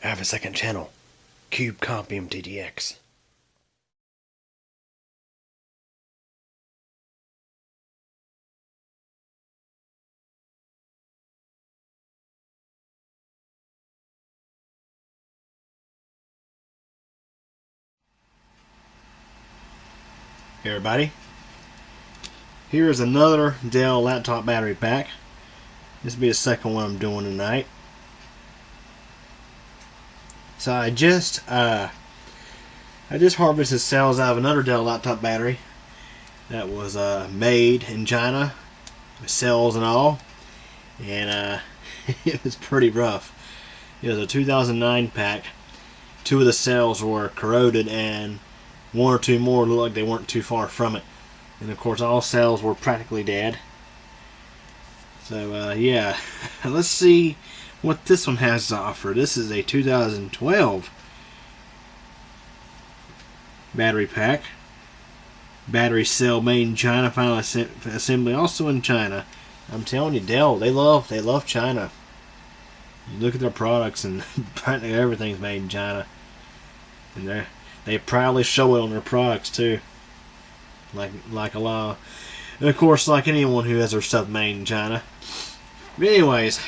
I have a second channel, Cube Comp MTDX. Hey everybody, here is another Dell laptop battery pack. This will be the second one I'm doing tonight. So I just harvested cells out of another Dell laptop battery that was made in China, with cells and all, and it was pretty rough. It was a 2009 pack. Two of the cells were corroded, and one or two more looked like they weren't too far from it. And of course, all cells were practically dead. So yeah, let's see what this one has to offer. This is a 2012 battery pack. Battery cell made in China, final assembly also in China. I'm telling you, Dell, they love China. You look at their products, and practically everything's made in China, and they proudly show it on their products too. Like a lot, and of course, like anyone who has their stuff made in China. But anyways,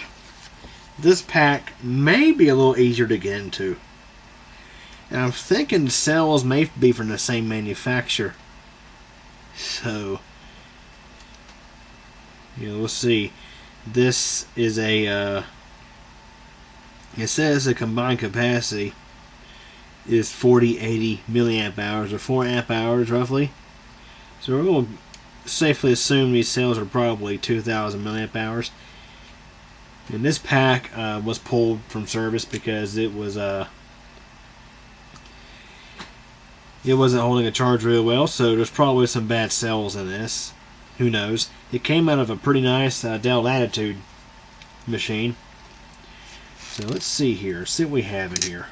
this pack may be a little easier to get into, and I'm thinking the cells may be from the same manufacturer. So, we'll see. This is a it says the combined capacity is 4080 milliamp hours, or 4 amp hours roughly. So we're going to safely assume these cells are probably 2000 milliamp hours. And this pack was pulled from service because it wasn't holding a charge real well, so there's probably some bad cells in this. Who knows? It came out of a pretty nice Dell Latitude machine. So let's see here. See what we have in here.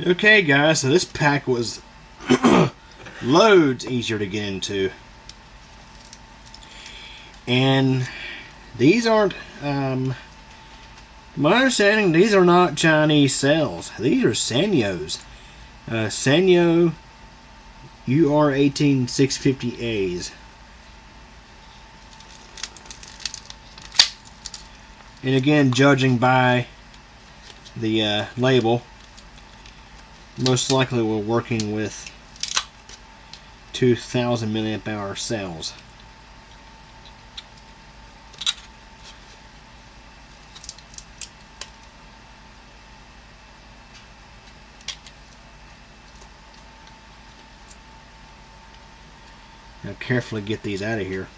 Okay guys, so this pack was loads easier to get into. And these aren't, my understanding, these are not Chinese cells. These are Sanyo's. Sanyo UR18650As. And again, judging by the label, most likely we're working with 2000 milliamp hour cells. Now carefully get these out of here.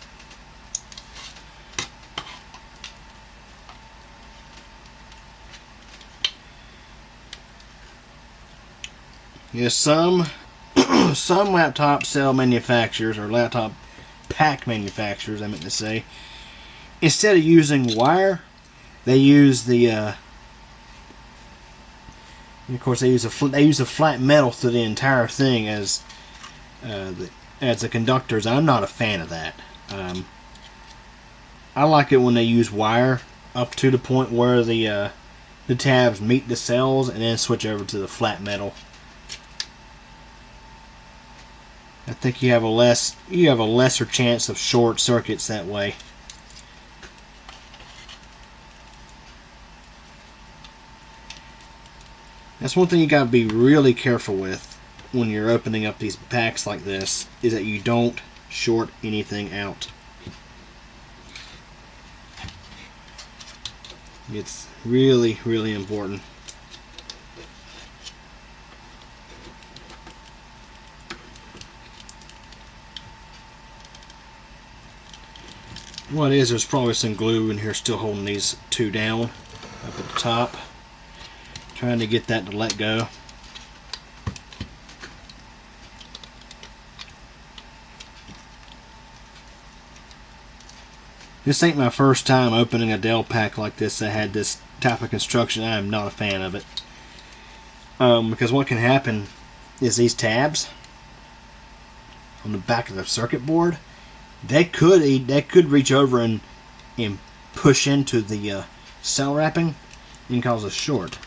Yeah, some laptop cell manufacturers, or laptop pack manufacturers, I meant to say, instead of using wire, they use the of course they use a flat metal through the entire thing as the conductors. I'm not a fan of that. I like it when they use wire up to the point where the tabs meet the cells, and then switch over to the flat metal. I think you have a lesser chance of short circuits that way. That's one thing you got to be really careful with when you're opening up these packs like this, is that you don't short anything out. It's really, really important. What is, there's probably some glue in here still holding these two down up at the top. Trying to get that to let go. This ain't my first time opening a Dell pack like this that had this type of construction. I am not a fan of it. Because what can happen is these tabs on the back of the circuit board, they could reach over and push into the cell wrapping and cause a short.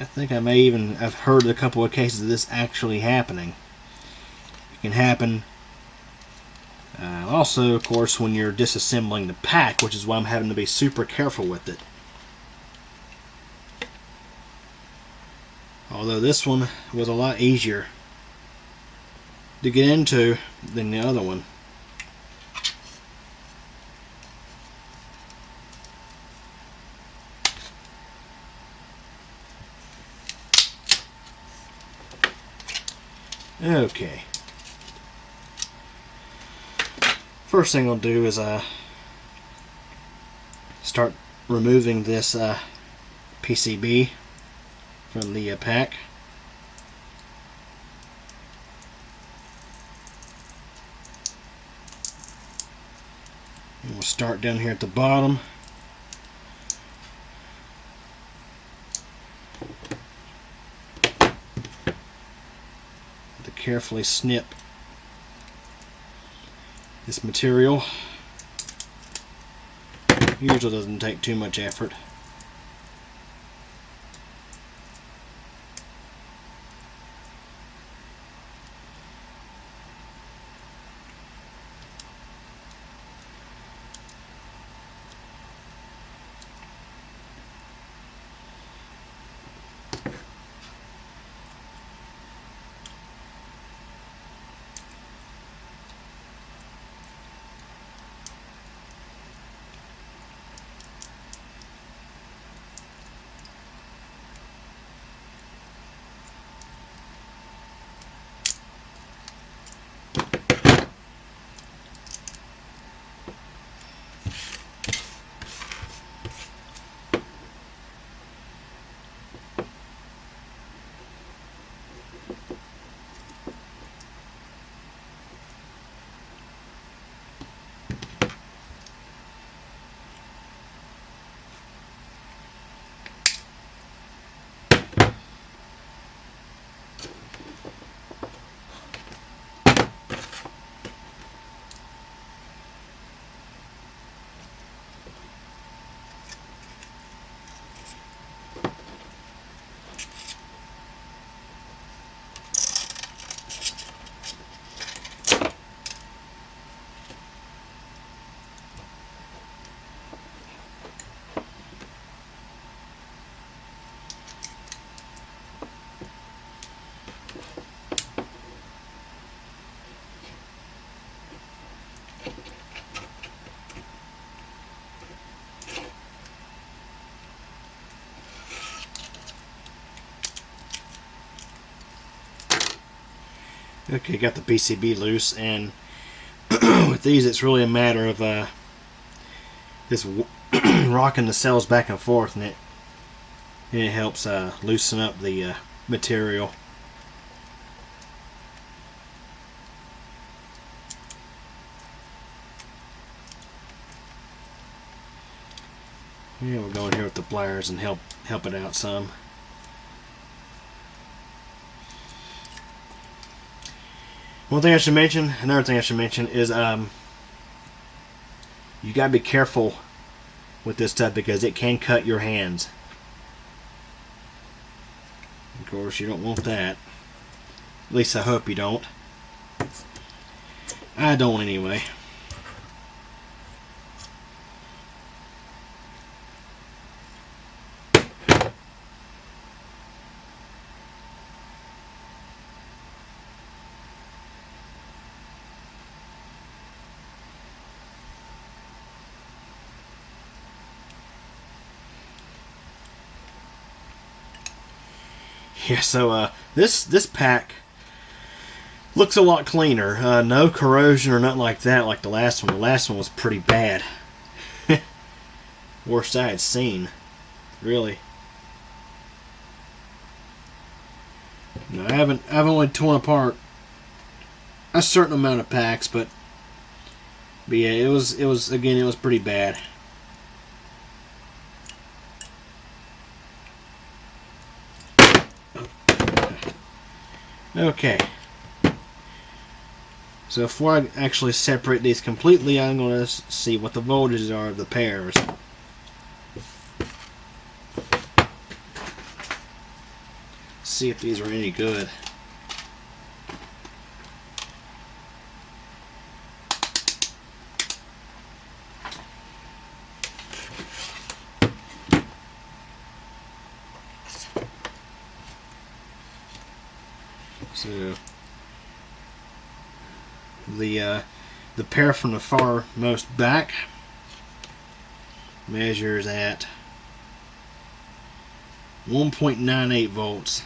I think I may even have heard a couple of cases of this actually happening. It can happen also, of course, when you're disassembling the pack, which is why I'm having to be super careful with it. Although this one was a lot easier to get into than the other one. Okay. First thing I'll do is start removing this PCB from the pack. And we'll start down here at the bottom. To carefully snip this material. Usually doesn't take too much effort. Okay, got the PCB loose, and with these it's really a matter of just rocking the cells back and forth, and it helps loosen up the material. Yeah, we'll go in here with the pliers and help it out some. Another thing I should mention is you gotta be careful with this stuff because it can cut your hands. Of course, you don't want that. At least I hope you don't. I don't anyway. Yeah, so this pack looks a lot cleaner. No corrosion or nothing like that like the last one. The last one was pretty bad. Worst I had seen. Really. No, I've only torn apart a certain amount of packs, but yeah, it was pretty bad. Okay. So before I actually separate these completely, I'm going to see what the voltages are of the pairs. See if these are any good. So the pair from the far most back measures at 1.98 volts.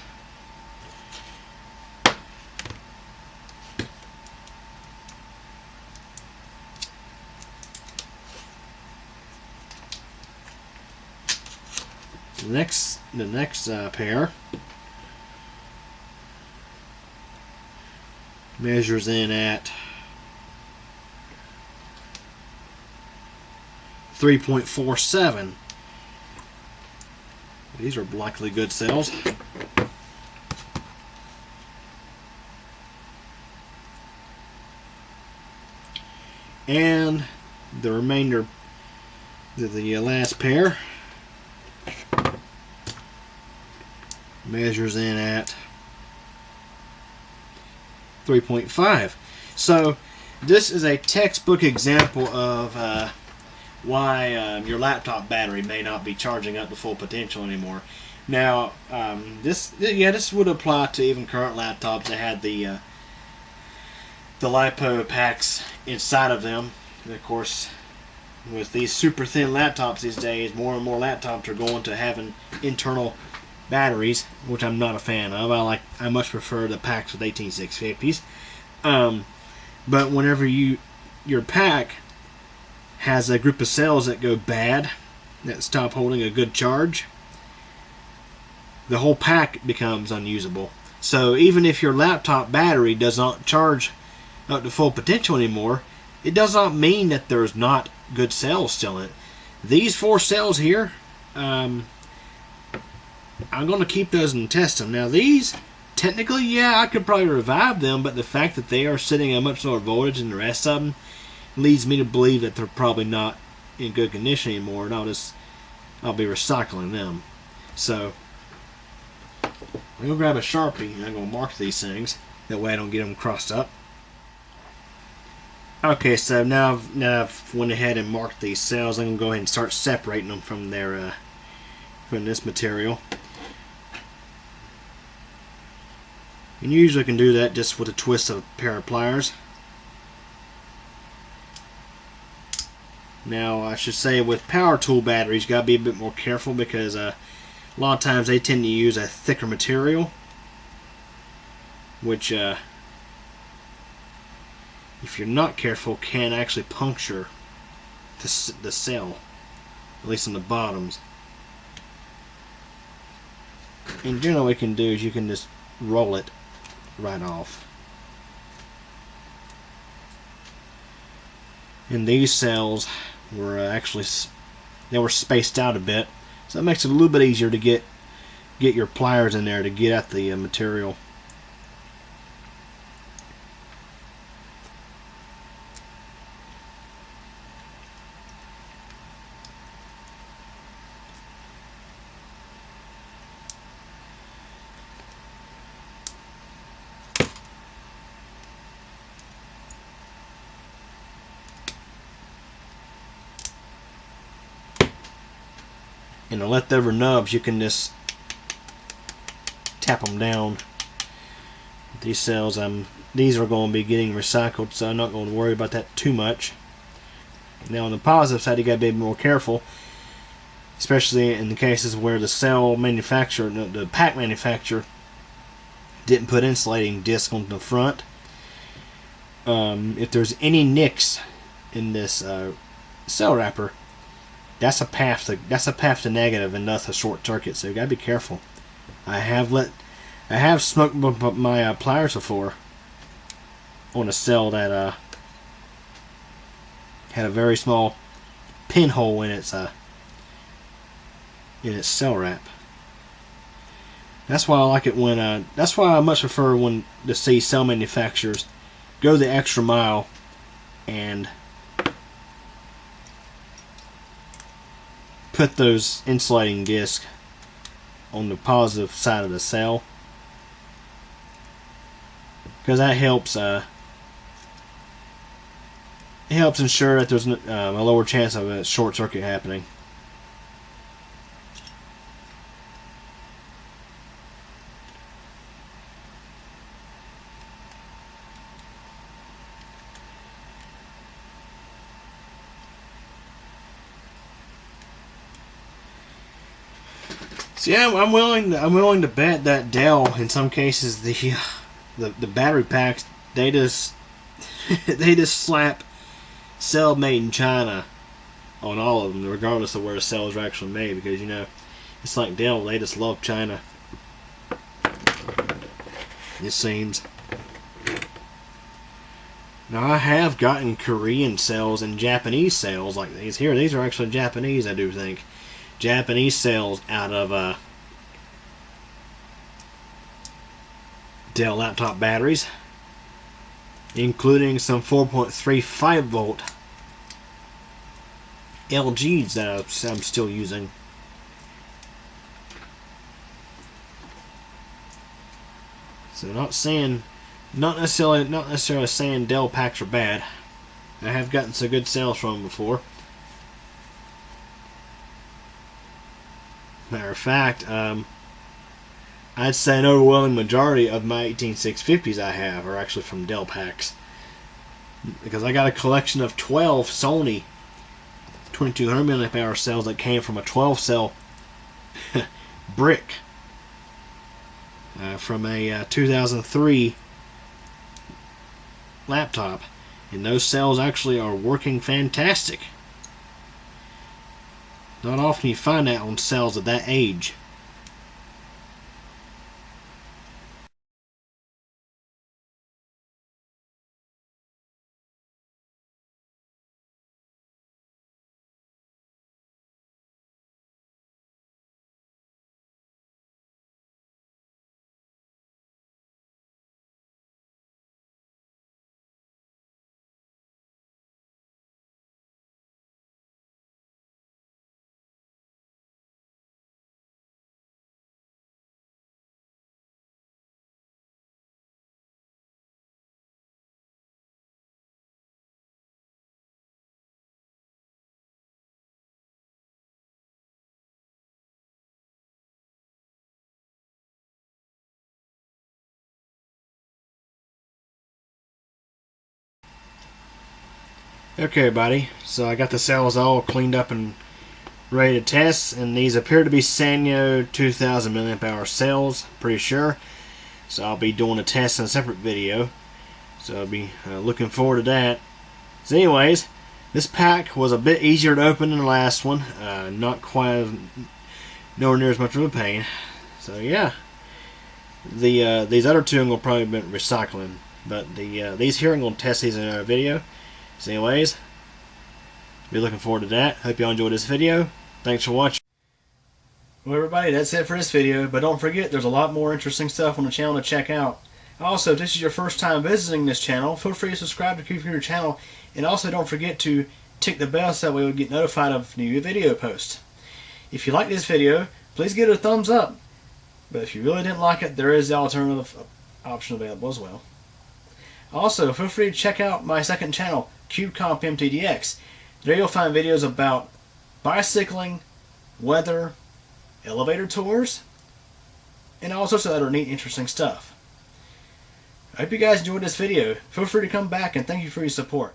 The next pair measures in at 3.47. These are likely good cells. And the remainder, the last pair, measures in at 3.5. So this is a textbook example of why your laptop battery may not be charging up to full potential anymore. Now, this would apply to even current laptops that had the LiPo packs inside of them. And of course, with these super thin laptops these days, more and more laptops are going to having internal batteries, which I'm not a fan of. I much prefer the packs with 18650s. But whenever your pack has a group of cells that go bad, that stop holding a good charge, the whole pack becomes unusable. So even if your laptop battery does not charge up to full potential anymore, it does not mean that there's not good cells still in it. These 4 cells here, I'm going to keep those and test them. Now these, technically, yeah, I could probably revive them, but the fact that they are sitting at a much lower voltage than the rest of them leads me to believe that they're probably not in good condition anymore, and I'll be recycling them. So I'm going to grab a Sharpie and I'm going to mark these things. That way I don't get them crossed up. Okay, so now I've went ahead and marked these cells. I'm going to go ahead and start separating them from their from this material. And you usually can do that just with a twist of a pair of pliers. Now, I should say with power tool batteries, you got to be a bit more careful because a lot of times they tend to use a thicker material, which, if you're not careful, can actually puncture the cell, at least on the bottoms. And generally what you can do is you can just roll it right off. And these cells were they were spaced out a bit, so that makes it a little bit easier to get your pliers in there to get at the material. And the leftover nubs, you can just tap them down. These cells, these are going to be getting recycled, so I'm not going to worry about that too much. Now on the positive side, you got to be more careful, especially in the cases where the cell manufacturer, the pack manufacturer, didn't put insulating disc on the front. If there's any nicks in this cell wrapper, that's a path to negative, and thus a short circuit. So you gotta be careful. I have smoked my pliers before on a cell that had a very small pinhole in its cell wrap. That's why I like it when. That's why I much prefer when to see cell manufacturers go the extra mile and put those insulating discs on the positive side of the cell, because that helps. It helps ensure that there's a lower chance of a short circuit happening. So yeah, I'm willing to bet that Dell, in some cases, the battery packs, they just slap "cell made in China" on all of them, regardless of where the cells are actually made, because it's like Dell, they just love China, it seems. Now I have gotten Korean cells and Japanese cells like these here. These are actually Japanese, I do think. Japanese cells out of Dell Laptop batteries, including some 4.35 volt LGs that I'm still using. So not necessarily saying Dell packs are bad. I have gotten some good sales from them before. Matter of fact, I'd say an overwhelming majority of my 18650s I have are actually from Dell packs, because I got a collection of 12 Sony 2200 mAh cells that came from a 12 cell brick from a 2003 laptop, and those cells actually are working fantastic. Not often you find that on cells of that age. Okay, everybody, so I got the cells all cleaned up and ready to test, and these appear to be Sanyo 2000 mAh cells, pretty sure. So I'll be doing a test in a separate video, so I'll be looking forward to that. So anyways, this pack was a bit easier to open than the last one, not quite nowhere near as much of a pain. So yeah, these other two I'm going to probably be recycling, but these here I'm going to test these in another video. So anyways, be looking forward to that. Hope y'all enjoyed this video. Thanks for watching. Well, everybody, that's it for this video, but don't forget there's a lot more interesting stuff on the channel to check out. Also, if this is your first time visiting this channel, feel free to subscribe to keep your channel, and also don't forget to tick the bell so that way you'll get notified of new video posts. If you like this video, please give it a thumbs up, but if you really didn't like it, there is the alternative option available as well. Also, feel free to check out my second channel, CubeComp MTDX. There you'll find videos about bicycling, weather, elevator tours, and all sorts of other neat, interesting stuff. I hope you guys enjoyed this video. Feel free to come back, and thank you for your support.